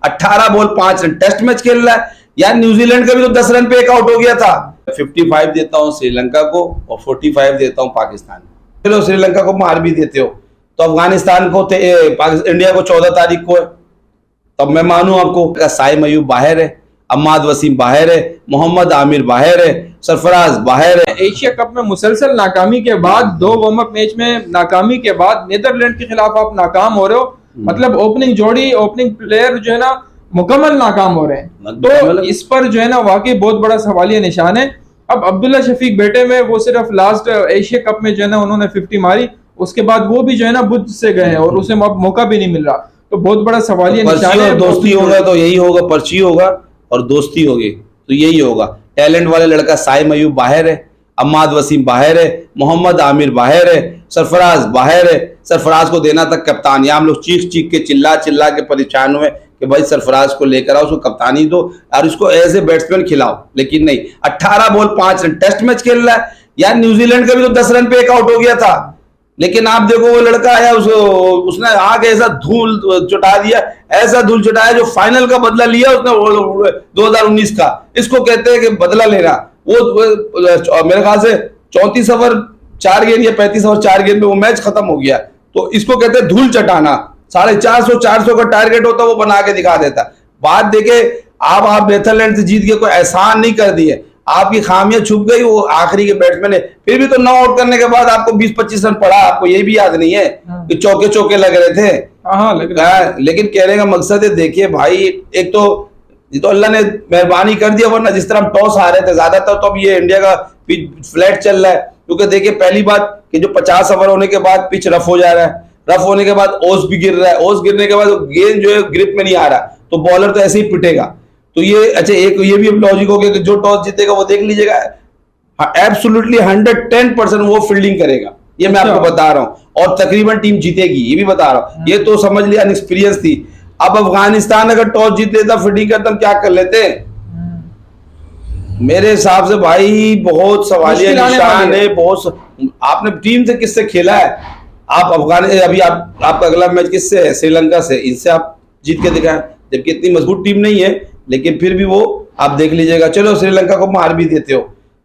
18 ball 5 run, test match खेल रहा है यार। न्यूजीलैंड का भी तो 10 रन पे एक आउट हो गया था। 55 देता हूँ श्रीलंका को और 45 देता हूँ पाकिस्तान को। चलो श्रीलंका को मार भी देते हो तो अफगानिस्तान को इंडिया को 14 तारीख को है, तब मैं मानूं आपको। साइम अयूब बाहर है, अम्माद वसीम बाहर है, मोहम्मद आमिर बाहर है, सरफराज बाहर है। एशिया कप में मुसलसल नाकामी के बाद 2 वार्म अप मैच में नाकामी के बाद नीदरलैंड के खिलाफ आप नाकाम हो रहे हो। मतलब ओपनिंग जोड़ी, ओपनिंग प्लेयर जो है ना मुकम्मल नाकाम हो रहे हैं। तो इस पर जो है ना वाकई बहुत बड़ा सवालिया निशान है। अब अब्दुल्ला शफीक बेटे में वो सिर्फ लास्ट एशिया कप में जो है ना उन्होंने 50 मारी, उसके बाद वो भी जो है ना बुझ से गए हैं और उसे मौका भी नहीं मिल रहा। तो बहुत बड़ा सवालिया निशान है। दोस्ती होगा तो यही होगा, पर्ची होगा और दोस्ती होगी तो यही होगा। टैलेंट वाले लड़का साइम अयूब बाहर है, अम्माद वसीम बाहर है, मोहम्मद आमिर बाहर है, सरफराज बाहर है। सरफराज को देना था कप्तान। यहाँ हम लोग चीख चीख के चिल्ला चिल्ला के परेशान हुए कि भाई सरफराज को लेकर आओ, उसको कप्तानी दो और उसको एज ए बैट्समैन खिलाओ, लेकिन नहीं। 18 बॉल 5 रन, टेस्ट मैच खेल रहा है यार। न्यूजीलैंड का भी तो 10 रन पे एक आउट हो गया था, लेकिन आप देखो वो लड़का आया, उसने आके ऐसा धूल चुटा दिया, ऐसा धूल चुटाया जो फाइनल का बदला लिया उसने 2019 का। इसको कहते हैं कि बदला लेना। वो मेरे ख्याल से 34 ओवर 4 गेंद या 35 ओवर 4 गेंद में वो मैच खत्म हो गया। तो इसको कहते हैं धूल चटाना। 450 का टारगेट होता वो बना के दिखा देता। बात देखे आप नीदरलैंड से जीत के कोई एहसान नहीं कर दिए, आपकी खामियां छुप गई। वो आखिरी के बैट्समैन है, फिर भी तो 9 आउट करने के बाद आपको 20-25 रन पड़ा। आपको ये भी याद नहीं है कि चौके चौके लग रहे थे। लग रहा है। लेकिन कहने का मकसद है, देखिए भाई, एक तो ये तो अल्लाह ने मेहरबानी कर दिया, वरना जिस तरह हम टॉस हारे थे ज्यादातर, तो अब ये इंडिया का पिच फ्लैट चल रहा है। क्योंकि देखिए पहली बात कि जो 50 ओवर होने के बाद पिच रफ हो जा रहा है, रफ होने के बाद ओस भी गिर रहा है, ओस गिरने के बाद गेंद जो है ग्रिप में नहीं आ रहा, तो बॉलर तो ऐसे ही पिटेगा। तो ये अच्छा, एक ये भी लॉजिक हो गया कि जो टॉस जीतेगा वो देख लीजिएगा एब्सोल्युटली 110% वो फील्डिंग करेगा, ये मैं आपको बता रहा हूं। और तकरीबन टीम जीतेगी, ये भी बता रहा हूं। ये तो समझ लिया अनएक्सपीरियंस थी। अब अफगानिस्तान अगर टॉस जीत लेता, फील्डिंग करता, हम क्या कर लेते? मेरे हिसाब से भाई बहुत सवालिया निशान है। बहुत आपने टीम से किससे खेला है? आप अभी आपका अगला मैच किससे है? श्रीलंका से। इनसे आप जीत के दिखाएं, जबकि इतनी मजबूत टीम नहीं है, लेकिन फिर भी वो आप देख लीजिएगा। चलो श्रीलंका को मार भी देते हो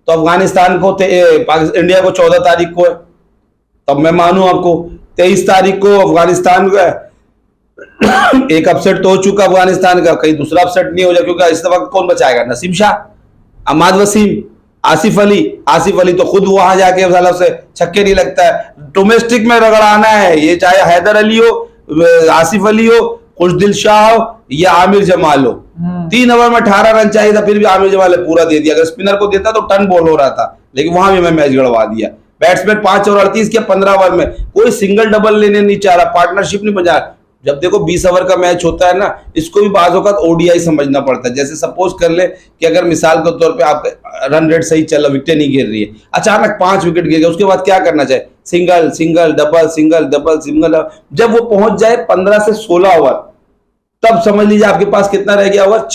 तो अफगानिस्तान को इंडिया को 14 तारीख को है, तब मैं मानूं आपको। 23 तारीख को अफगानिस्तान का एक अपसेट तो हो चुका अफगानिस्तान का, कहीं दूसरा अपसेट नहीं हो जाए, क्योंकि इस वक्त कौन बचाएगा? नसीम शाह, अम्माद वसीम, आसिफ अली तो खुद वहां जाके साला से छक्के नहीं लगता है। डोमेस्टिक में रगड़ाना है, ये चाहे हैदर अली हो, आसिफ अली हो, खुशदिल शाह हो या आमिर जमाल हो। 3 ओवर में 18 रन चाहिए था, फिर भी आमिर जमाल ने पूरा दे दिया। अगर स्पिनर को देता तो टन बॉल हो रहा था, लेकिन वहां भी मैं मैच गड़वा दिया। बैट्समैन 5 ओवर 38 किया 15 ओवर में, कोई सिंगल डबल लेने नहीं चाह रहा, पार्टनरशिप नहीं बजा। जब देखो 20 ओवर का मैच होता है ना, इसको भी बाज़ औक़ात ओडीआई समझना पड़ता है। जैसे सपोज कर ले कि अगर मिसाल के तौर पे आपका रन रेट सही चल रहा, विकेट नहीं गिर रही है, अचानक 5 विकेट गिर गए, उसके बाद क्या करना चाहिए? Single single double, single double, single. जब वो पहुंच जाए 15 से 16 ओवर, तब समझ लीजिए आपके पास कितना रह गया ओवर?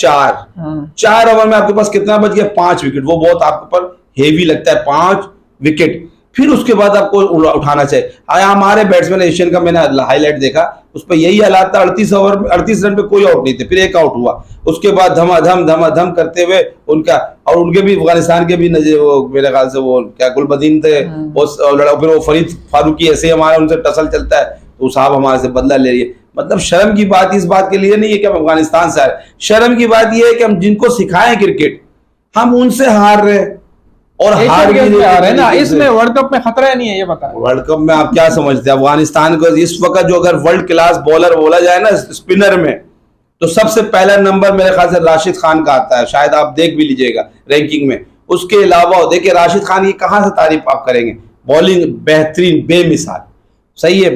4 ओवर में आपके पास कितना बच गया? 5 विकेट। वो बहुत आपके ऊपर हेवी लगता है, 5 विकेट। फिर उसके बाद आपको उठाना चाहिए। हमारे बैट्समैन एशियन का मैंने हाईलाइट देखा, उस पर यही हालात था। 38 रन पे कोई आउट नहीं थे, फिर एक आउट हुआ। उसके बाद धमाधम करते हुए उनका, और उनके भी अफगानिस्तान के भी मेरे ख्याल से वो क्या गुलबदीन थे, फिर वो फरीद फारूकी, ऐसे हमारा उनसे टसल चलता है, तो साहब हमारे से बदला ले रही है। मतलब शर्म की बात इस बात के लिए नहीं है कि हम अफगानिस्तान से हारे, शर्म की बात यह है कि हम जिनको सिखाएं क्रिकेट, हम उनसे हार रहे हैं। और हार भी रहे ना। इसमें वर्ल्ड कप में खतरा नहीं है, ये बता। वर्ल्ड कप में आप क्या समझते हैं? अफगानिस्तान को इस वक्त जो अगर वर्ल्ड क्लास बॉलर बोला जाए ना स्पिनर में, तो सबसे पहला नंबर मेरे ख्याल से राशिद खान का आता है। शायद आप देख भी लीजिएगा रैंकिंग में। उसके अलावा देखिए राशिद खान की कहां से तारीफ आप करेंगे? बॉलिंग बेहतरीन बेमिसाल, सही है।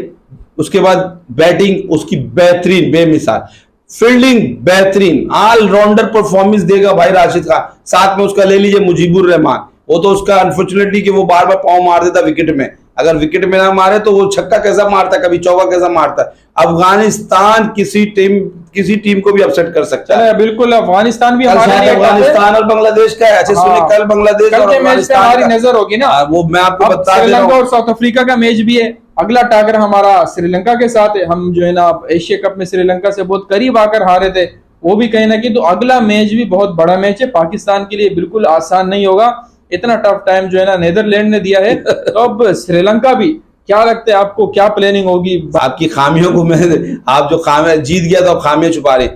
उसके बाद बैटिंग उसकी बेहतरीन बेमिसाल, फील्डिंग बेहतरीन, ऑलराउंडर परफॉर्मेंस देगा भाई राशिद खान। साथ में उसका ले लीजिए मुजीबुर रहमान, वो तो उसका अनफॉर्चुनेटली कि वो बार बार पाँव मार देता विकेट में। अगर विकेट में ना मारे तो वो छक्का कैसा मारता, कभी चौका कैसा मारता। अफगानिस्तान किसी टीम को भी अपसेट कर सकता है। बिल्कुल, अफगानिस्तान भी हमारे लिए, अफगानिस्तान और बांग्लादेश का है। अच्छे सुने, कल बांग्लादेश और अफगानिस्तान हमारी नजर होगी ना, वो मैं आपको बता रहा हूं। श्रीलंका और साउथ अफ्रीका का मैच भी है। अगला टाकर हमारा श्रीलंका के साथ है। हम जो है ना एशिया कप में श्रीलंका से बहुत करीब आकर हारे थे, वो भी कहीं ना कहीं। तो अगला मैच भी बहुत बड़ा मैच है पाकिस्तान के लिए, बिल्कुल आसान नहीं होगा। इतना टफ टाइम जो है ना नीदरलैंड ने दिया है। तो अब श्रीलंका भी, क्या लगता है आपको, क्या प्लानिंग होगी? आपकी खामियों को मैं, आप जो खामियां जीत गया तो आप खामियां छुपा रहे।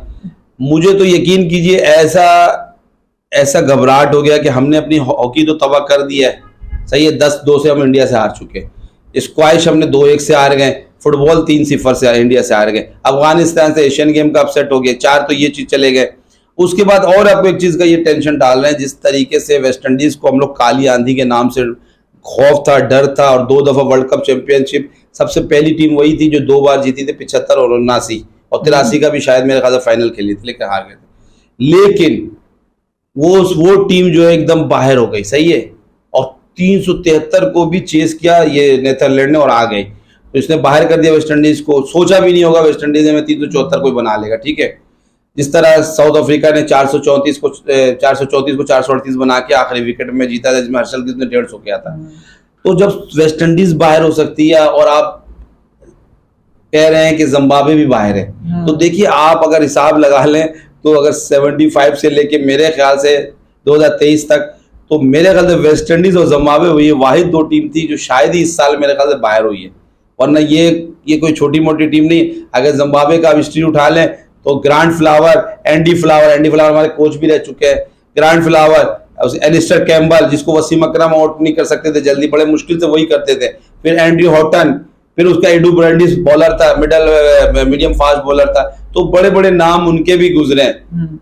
मुझे तो यकीन कीजिए ऐसा घबराहट हो गया कि हमने अपनी हॉकी तो तबाह कर दिया है, सही है। 10-2 से हम इंडिया से हार चुके, स्क्वाइश हमने 2-1 से हार गए, फुटबॉल 3-0 से इंडिया से हार गए, अफगानिस्तान से एशियन गेम का अपसेट हो गया, 4 तो ये चीज चले गए। उसके बाद और आपको एक चीज का ये टेंशन डाल रहे हैं, जिस तरीके से वेस्ट इंडीज को हम लोग काली आंधी के नाम से खौफ था, डर था, और 2 दफा वर्ल्ड कप चैंपियनशिप, सबसे पहली टीम वही थी जो 2 बार जीती थी, 75 और 79 और 83 का भी शायद मेरे ख्याल से फाइनल खेली थी, लेकिन हार गए थे। लेकिन वो टीम जो है एकदम बाहर हो गई, सही है, और 373 को भी चेस किया ये नीदरलैंड ने और आ गए। तो इसने बाहर कर दिया वेस्ट इंडीज को। सोचा भी नहीं होगा वेस्ट इंडीज में 374 कोई बना लेगा, ठीक है। जिस तरह साउथ अफ्रीका ने 434 को 438 बना के आखिरी विकेट में जीता था, जिसमें हर्षल ने 150 किया था। तो जब वेस्ट इंडीज बाहर हो सकती है और आप कह रहे हैं कि जिम्बाब्वे भी बाहर है, तो देखिए आप अगर हिसाब लगा लें तो अगर 75 से लेके मेरे ख्याल से 2023 तक, तो मेरे ख्याल से वेस्ट इंडीज और जिम्बाब्वे हुई वाहिद 2 टीम थी जो शायद ही इस साल मेरे ख्याल से बाहर हुई है। वरना ये कोई छोटी मोटी टीम नहीं। अगर जिम्बाब्वे का हिस्ट्री उठा लें तो ग्रांट फ्लावर, एंडी फ्लावर हमारे कोच भी रह चुके हैं, ग्रांट फ्लावर, एलिस्टर कैम्बल जिसको वसीम अकरम आउट नहीं कर सकते थे जल्दी, बड़े मुश्किल से वही करते थे, फिर एंड्रयू हॉटन, फिर उसका एडू ब्रांडिस बॉलर था, मीडियम फास्ट बॉलर था। तो बड़े बड़े नाम उनके भी गुजरे,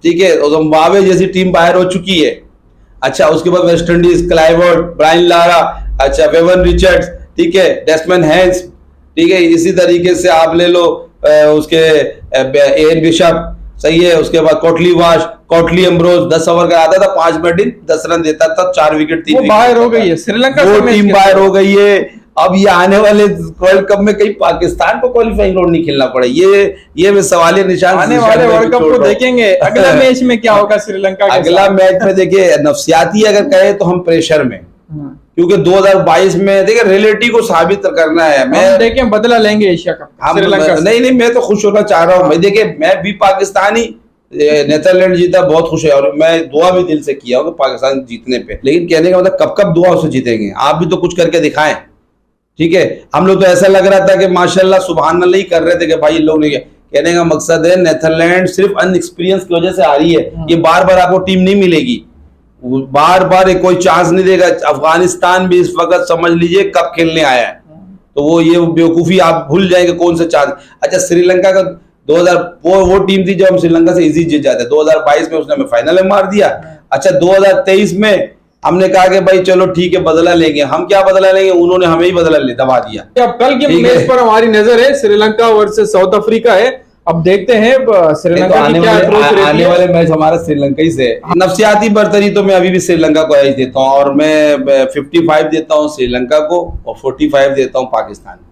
ठीक है। और जिम्बाब्वे जैसी टीम बाहर हो चुकी है। अच्छा, उसके बाद वेस्ट इंडीज, क्लाइवर्ट, ब्रायन लारा, अच्छा वेवन रिचर्ड्स, ठीक है, डेस्मन हैंस, ठीक है। इसी तरीके से आप ले लो उसके एन बिशप, सही है। उसके बाद कॉटली एम्ब्रोज 10 ओवर का आता था, 5 बैटिंग 10 रन देता था, 4 विकेट, 3 विकेट। बाहर हो गई है श्रीलंका, वो टीम बाहर हो गई है। अब ये आने वाले वर्ल्ड कप में कहीं पाकिस्तान को क्वालिफाइंग राउंड नहीं खेलना पड़े, ये मैं सवालिए निशान आने वाले वर्ल्ड कप को देखेंगे। अगला मैच में क्या होगा श्रीलंका के अगला मैच में देखिए, नफसियाती अगर कहे तो हम प्रेशर में, क्योंकि 2022 में देखिए रियलिटी को साबित करना है। मैं देखें बदला लेंगे एशिया कप श्रीलंका से। नहीं, मैं तो खुश होना चाह रहा हूँ भाई। देखिए मैं भी पाकिस्तानी, नीदरलैंड जीता बहुत खुश है, और मैं दुआ भी दिल से किया कि पाकिस्तान जीतने पे। लेकिन कहने का मतलब कब दुआ से जीतेंगे, आप भी तो कुछ करके दिखाएं, ठीक है। हम लोग तो ऐसा लग रहा था कि माशाल्लाह सुभान अल्लाह ही कर रहे थे कि भाई लोग नहीं। कहने का मकसद है नीदरलैंड सिर्फ अनएक्सपीरियंस की वजह से आ रही है। ये बार बार आपको टीम नहीं मिलेगी, बार बार कोई चांस नहीं देगा। अफगानिस्तान भी इस वक्त समझ लीजिए कब खेलने आया है, तो वो ये बेवकूफी आप भूल जाएंगे कौन सा चांस। अच्छा, श्रीलंका का 2000 वो टीम थी जो हम श्रीलंका से इजी जीत जाते। 2022 में उसने हमें फाइनल में मार दिया। अच्छा, 2023 में हमने कहा कि भाई चलो ठीक है बदला लेंगे। हम क्या बदला लेंगे, उन्होंने हमें ही बदला दबा दिया। अब कल के मैच पर हमारी नजर है, श्रीलंका वर्सेस साउथ अफ्रीका है। अब देखते हैं श्रीलंका की क्या अप्रोच रहती है। आने वाले मैच हमारा श्रीलंका ही से। नफसियाती बर्तरी तो मैं अभी भी श्रीलंका को एज देता हूँ, और मैं 55 देता हूँ श्रीलंका को और 45 देता हूँ पाकिस्तान को।